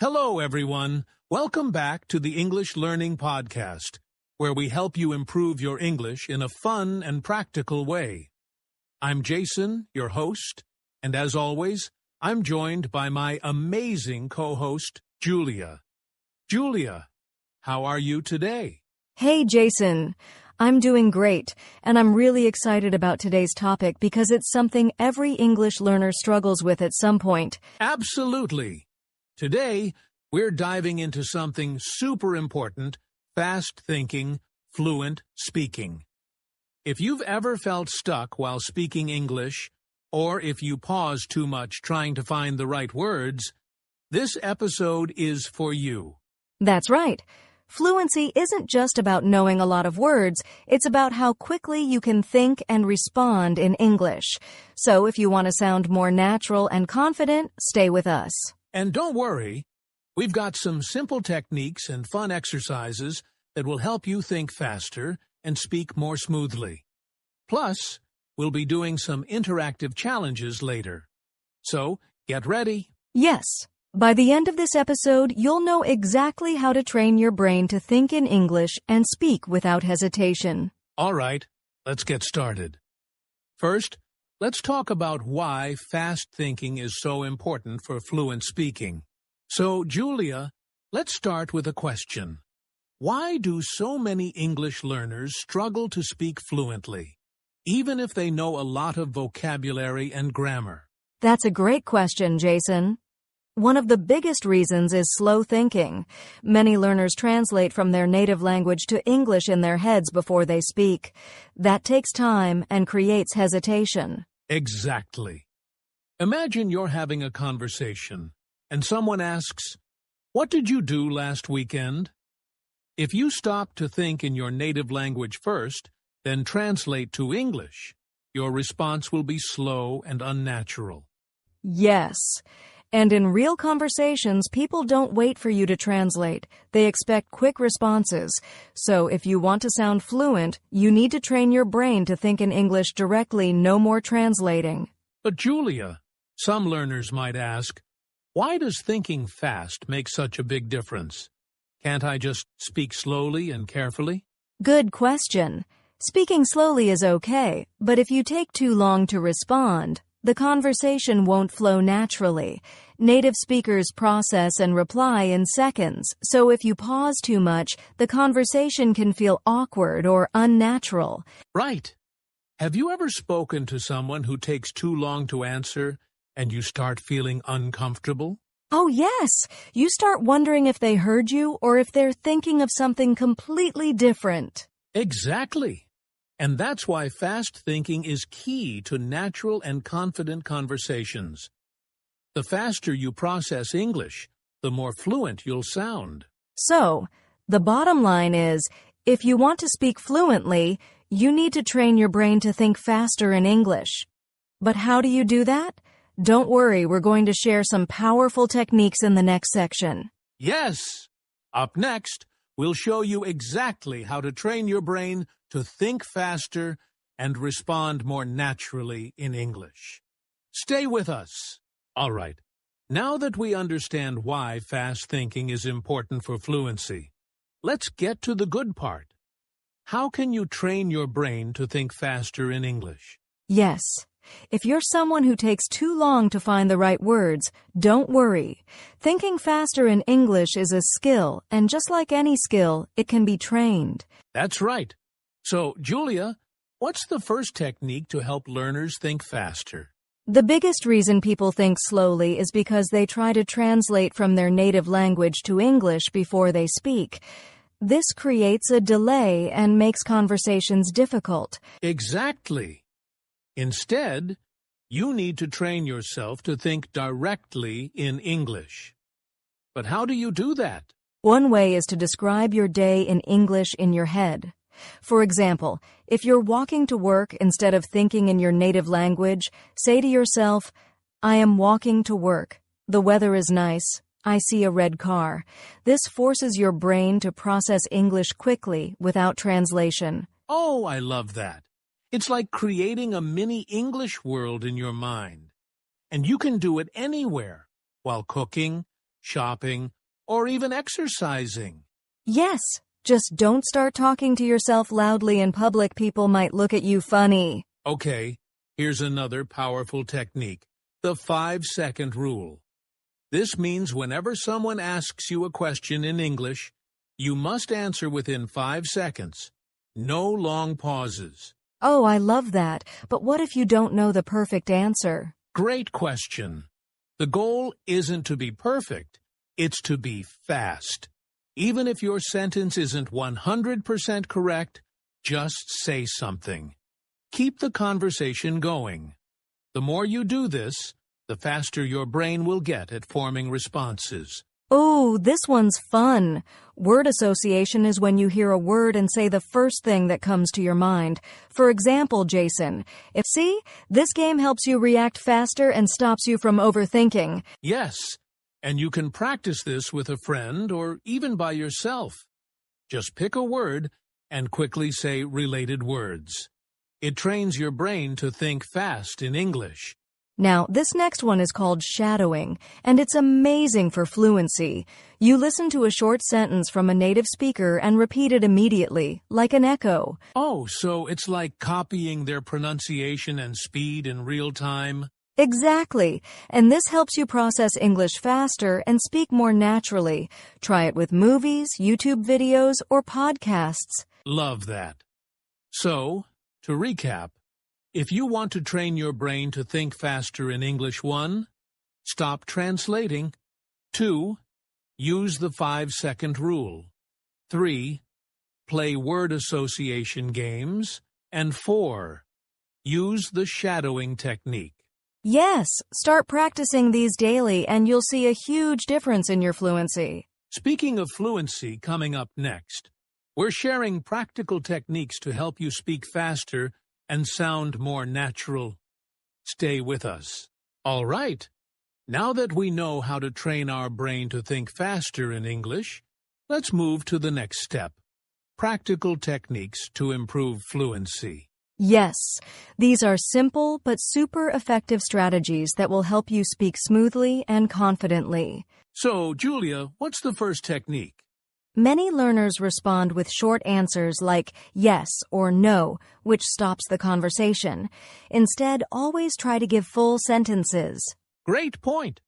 Hello, everyone. Welcome back to the English Learning Podcast, where we help you improve your English in a fun and practical way. I'm Jason, your host, and as always, I'm joined by my amazing co-host, Julia. Julia, how are you today? Hey, Jason. I'm doing great, and I'm really excited about today's topic because it's something every English learner struggles with at some point. Absolutely. Today, we're diving into something super important, fast-thinking, fluent speaking. If you've ever felt stuck while speaking English, or if you pause too much trying to find the right words, this episode is for you. That's right. Fluency isn't just about knowing a lot of words, it's about how quickly you can think and respond in English. So if you want to sound more natural and confident, stay with us. And don't worry, we've got some simple techniques and fun exercises that will help you think faster and speak more smoothly. Plus, we'll be doing some interactive challenges later. So, get ready. Yes. By the end of this episode, you'll know exactly how to train your brain to think in English and speak without hesitation. All right, let's get started. First, let's talk about why fast thinking is so important for fluent speaking. So, Julia, let's start with a question. Why do so many English learners struggle to speak fluently, even if they know a lot of vocabulary and grammar? That's a great question, Jason. One of the biggest reasons is slow thinking. Many learners translate from their native language to English in their heads before they speak. That takes time and creates hesitation. Exactly. Imagine you're having a conversation, and someone asks, "What did you do last weekend?" If you stop to think in your native language first, then translate to English, your response will be slow and unnatural. Yes. And in real conversations, people don't wait for you to translate. They expect quick responses. So if you want to sound fluent, you need to train your brain to think in English directly, no more translating. But Julia, some learners might ask, why does thinking fast make such a big difference? Can't I just speak slowly and carefully? Good question. Speaking slowly is okay, but if you take too long to respond, the conversation won't flow naturally. Native speakers process and reply in seconds, so if you pause too much, the conversation can feel awkward or unnatural. Right. Have you ever spoken to someone who takes too long to answer and you start feeling uncomfortable? Oh yes, you start wondering if they heard you or if they're thinking of something completely different. Exactly. And that's why fast thinking is key to natural and confident conversations. The faster you process English, the more fluent you'll sound. So, the bottom line is, if you want to speak fluently, you need to train your brain to think faster in English. But how do you do that? Don't worry, we're going to share some powerful techniques in the next section. Yes! Up next, we'll show you exactly how to train your brain to think faster and respond more naturally in English. Stay with us. All right, now that we understand why fast thinking is important for fluency, let's get to the good part. How can you train your brain to think faster in English? Yes. If you're someone who takes too long to find the right words, don't worry. Thinking faster in English is a skill, and just like any skill, it can be trained. That's right. So, Julia, what's the first technique to help learners think faster? The biggest reason people think slowly is because they try to translate from their native language to English before they speak. This creates a delay and makes conversations difficult. Exactly. Instead, you need to train yourself to think directly in English. But how do you do that? One way is to describe your day in English in your head. For example, if you're walking to work instead of thinking in your native language, say to yourself, "I am walking to work. The weather is nice. I see a red car." This forces your brain to process English quickly without translation. Oh, I love that. It's like creating a mini English world in your mind. And you can do it anywhere, while cooking, shopping, or even exercising. Yes, just don't start talking to yourself loudly in public. People might look at you funny. Okay, here's another powerful technique, the 5-second rule. This means whenever someone asks you a question in English, you must answer within 5 seconds. No long pauses. Oh, I love that. But what if you don't know the perfect answer? Great question. The goal isn't to be perfect, it's to be fast. Even if your sentence isn't 100% correct, just say something. Keep the conversation going. The more you do this, the faster your brain will get at forming responses. Oh, this one's fun. Word association is when you hear a word and say the first thing that comes to your mind. For example, Jason, see, this game helps you react faster and stops you from overthinking. Yes, and you can practice this with a friend or even by yourself. Just pick a word and quickly say related words. It trains your brain to think fast in English. Now, this next one is called shadowing, and it's amazing for fluency. You listen to a short sentence from a native speaker and repeat it immediately, like an echo. Oh, so it's like copying their pronunciation and speed in real time? Exactly, and this helps you process English faster and speak more naturally. Try it with movies, YouTube videos, or podcasts. Love that. So, to recap, if you want to train your brain to think faster in English, 1. Stop translating. 2. Use the 5-second rule. 3. Play word association games. And 4. Use the shadowing technique. Yes, start practicing these daily and you'll see a huge difference in your fluency. Speaking of fluency, coming up next, we're sharing practical techniques to help you speak faster and sound more natural. Stay with us. All right. Now that we know how to train our brain to think faster in English, let's move to the next step. Practical techniques to improve fluency. Yes, these are simple but super effective strategies that will help you speak smoothly and confidently. So, Julia, what's the first technique? Many learners respond with short answers like yes or no, which stops the conversation. Instead, always try to give full sentences. Great point.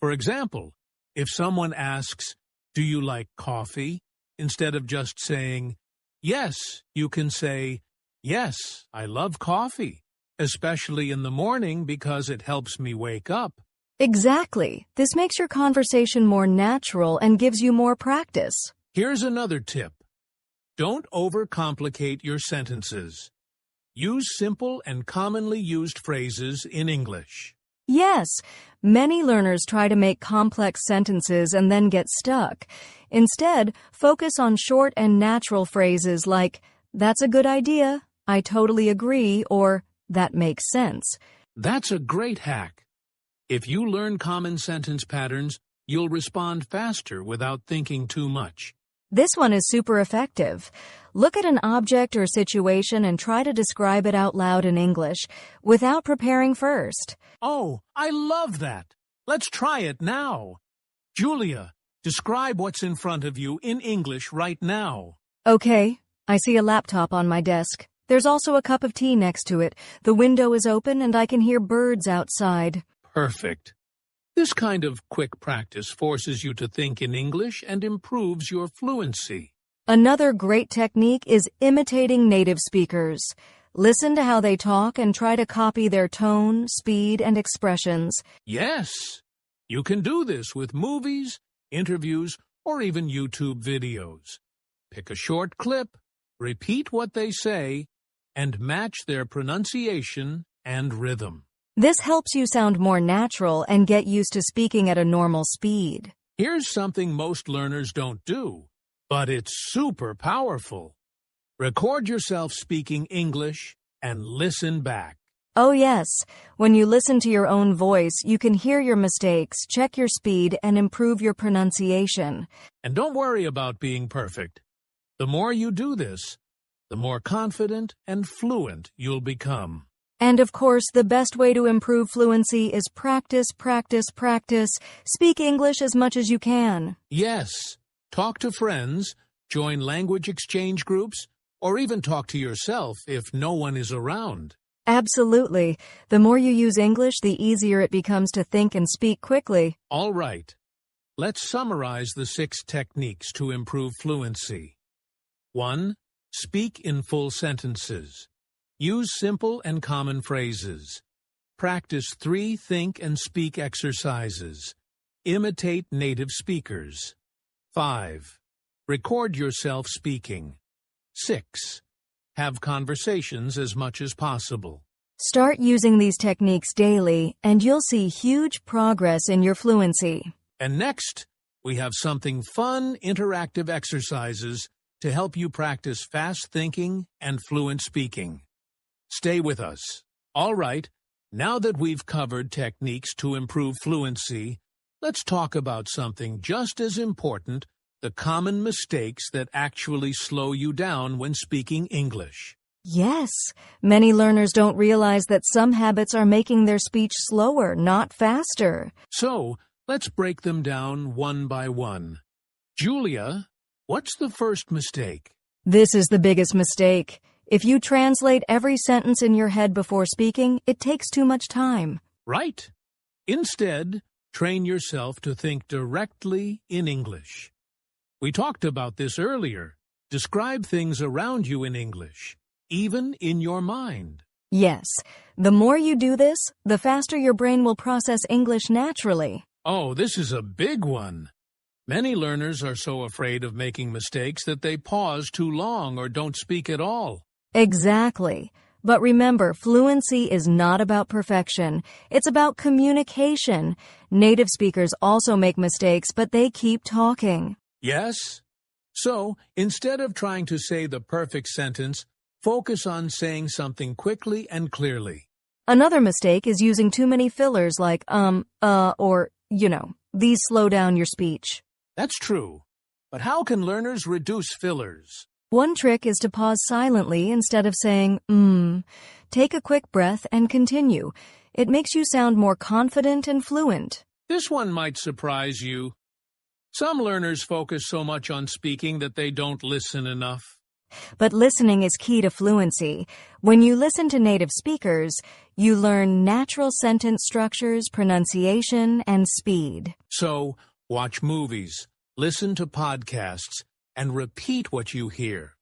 For example, if someone asks, "Do you like coffee?" instead of just saying, "Yes," you can say, "Yes, I love coffee, especially in the morning because it helps me wake up." Exactly. This makes your conversation more natural and gives you more practice. Here's another tip. Don't overcomplicate your sentences. Use simple and commonly used phrases in English. Yes, many learners try to make complex sentences and then get stuck. Instead, focus on short and natural phrases like, "That's a good idea," "I totally agree," or "That makes sense." That's a great hack. If you learn common sentence patterns, you'll respond faster without thinking too much. This one is super effective. Look at an object or situation and try to describe it out loud in English without preparing first. Oh, I love that. Let's try it now. Julia, describe what's in front of you in English right now. Okay, I see a laptop on my desk. There's also a cup of tea next to it. The window is open and I can hear birds outside. Perfect. This kind of quick practice forces you to think in English and improves your fluency. Another great technique is imitating native speakers. Listen to how they talk and try to copy their tone, speed, and expressions. Yes, you can do this with movies, interviews, or even YouTube videos. Pick a short clip, repeat what they say, and match their pronunciation and rhythm. This helps you sound more natural and get used to speaking at a normal speed. Here's something most learners don't do, but it's super powerful. Record yourself speaking English and listen back. Oh yes, when you listen to your own voice, you can hear your mistakes, check your speed, and improve your pronunciation. And don't worry about being perfect. The more you do this, the more confident and fluent you'll become. And of course, the best way to improve fluency is practice, practice, practice. Speak English as much as you can. Yes. Talk to friends, join language exchange groups, or even talk to yourself if no one is around. Absolutely. The more you use English, the easier it becomes to think and speak quickly. All right. Let's summarize the 6 techniques to improve fluency. 1. Speak in full sentences. Use simple and common phrases. Practice 3 think and speak exercises. Imitate native speakers. 5. Record yourself speaking. 6. Have conversations as much as possible. Start using these techniques daily, and you'll see huge progress in your fluency. And next, we have something fun, interactive exercises to help you practice fast thinking and fluent speaking. Stay with us. All right, now that we've covered techniques to improve fluency, let's talk about something just as important, the common mistakes that actually slow you down when speaking English. Yes, many learners don't realize that some habits are making their speech slower, not faster. So, let's break them down one by one. Julia, what's the first mistake? This is the biggest mistake. If you translate every sentence in your head before speaking, it takes too much time. Right. Instead, train yourself to think directly in English. We talked about this earlier. Describe things around you in English, even in your mind. Yes, the more you do this, the faster your brain will process English naturally. Oh, this is a big one. Many learners are so afraid of making mistakes that they pause too long or don't speak at all. Exactly. But remember, fluency is not about perfection. It's about communication. Native speakers also make mistakes, but they keep talking. Yes? So, instead of trying to say the perfect sentence, focus on saying something quickly and clearly. Another mistake is using too many fillers like or, these slow down your speech. That's true. But how can learners reduce fillers? One trick is to pause silently instead of saying, Take a quick breath and continue. It makes you sound more confident and fluent. This one might surprise you. Some learners focus so much on speaking that they don't listen enough. But listening is key to fluency. When you listen to native speakers, you learn natural sentence structures, pronunciation, and speed. So, watch movies, listen to podcasts, and repeat what you hear.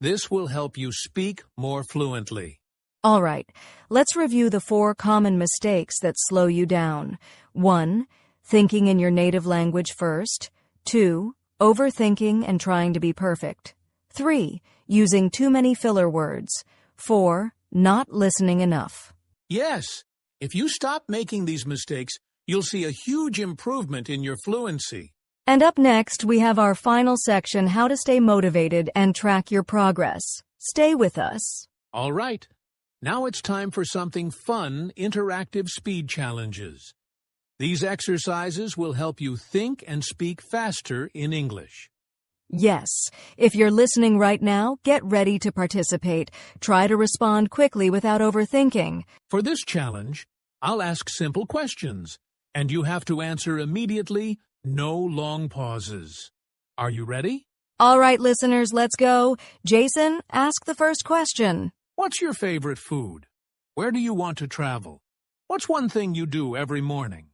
This will help you speak more fluently. All right, let's review the 4 common mistakes that slow you down. 1. Thinking in your native language first. 2. Overthinking and trying to be perfect. 3. Using too many filler words. 4. Not listening enough. Yes, if you stop making these mistakes, you'll see a huge improvement in your fluency. And up next, we have our final section, how to stay motivated and track your progress. Stay with us. All right, now it's time for something fun, interactive speed challenges. These exercises will help you think and speak faster in English. Yes, if you're listening right now, get ready to participate. Try to respond quickly without overthinking. For this challenge, I'll ask simple questions, and you have to answer immediately. No long pauses. Are you ready? All right, listeners, let's go. Jason, ask the first question. What's your favorite food? Where do you want to travel? What's one thing you do every morning?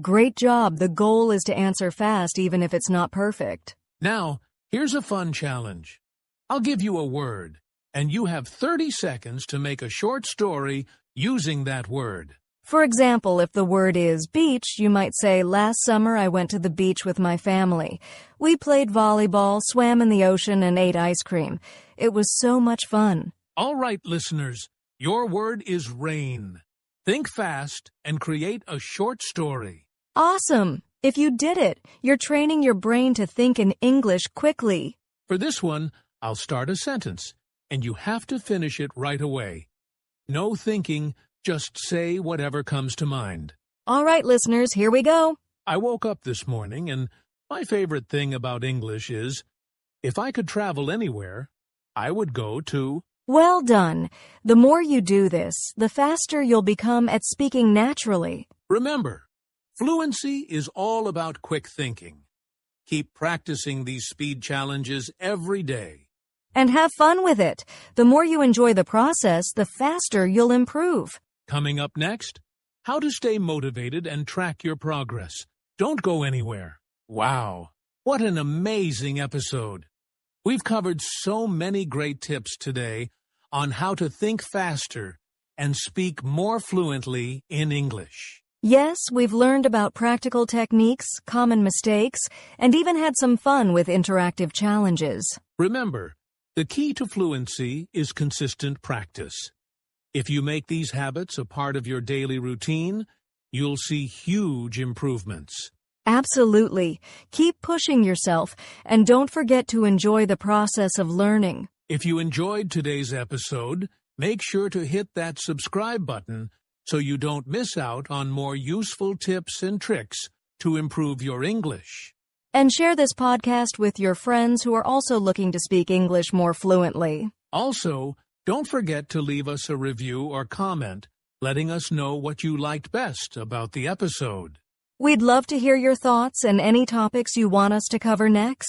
Great job. The goal is to answer fast, even if it's not perfect. Now, here's a fun challenge. I'll give you a word, and you have 30 seconds to make a short story using that word. For example, if the word is beach, you might say, last summer I went to the beach with my family. We played volleyball, swam in the ocean, and ate ice cream. It was so much fun. All right, listeners, your word is rain. Think fast and create a short story. Awesome! If you did it, you're training your brain to think in English quickly. For this one, I'll start a sentence, and you have to finish it right away. No thinking. Just say whatever comes to mind. All right, listeners, here we go. I woke up this morning, and my favorite thing about English is, if I could travel anywhere, I would go to... Well done. The more you do this, the faster you'll become at speaking naturally. Remember, fluency is all about quick thinking. Keep practicing these speed challenges every day. And have fun with it. The more you enjoy the process, the faster you'll improve. Coming up next, how to stay motivated and track your progress. Don't go anywhere. Wow, what an amazing episode. We've covered so many great tips today on how to think faster and speak more fluently in English. Yes, we've learned about practical techniques, common mistakes, and even had some fun with interactive challenges. Remember, the key to fluency is consistent practice. If you make these habits a part of your daily routine, you'll see huge improvements. Absolutely. Keep pushing yourself, and don't forget to enjoy the process of learning. If you enjoyed today's episode, make sure to hit that subscribe button so you don't miss out on more useful tips and tricks to improve your English. And share this podcast with your friends who are also looking to speak English more fluently. Also, don't forget to leave us a review or comment, letting us know what you liked best about the episode. We'd love to hear your thoughts and any topics you want us to cover next.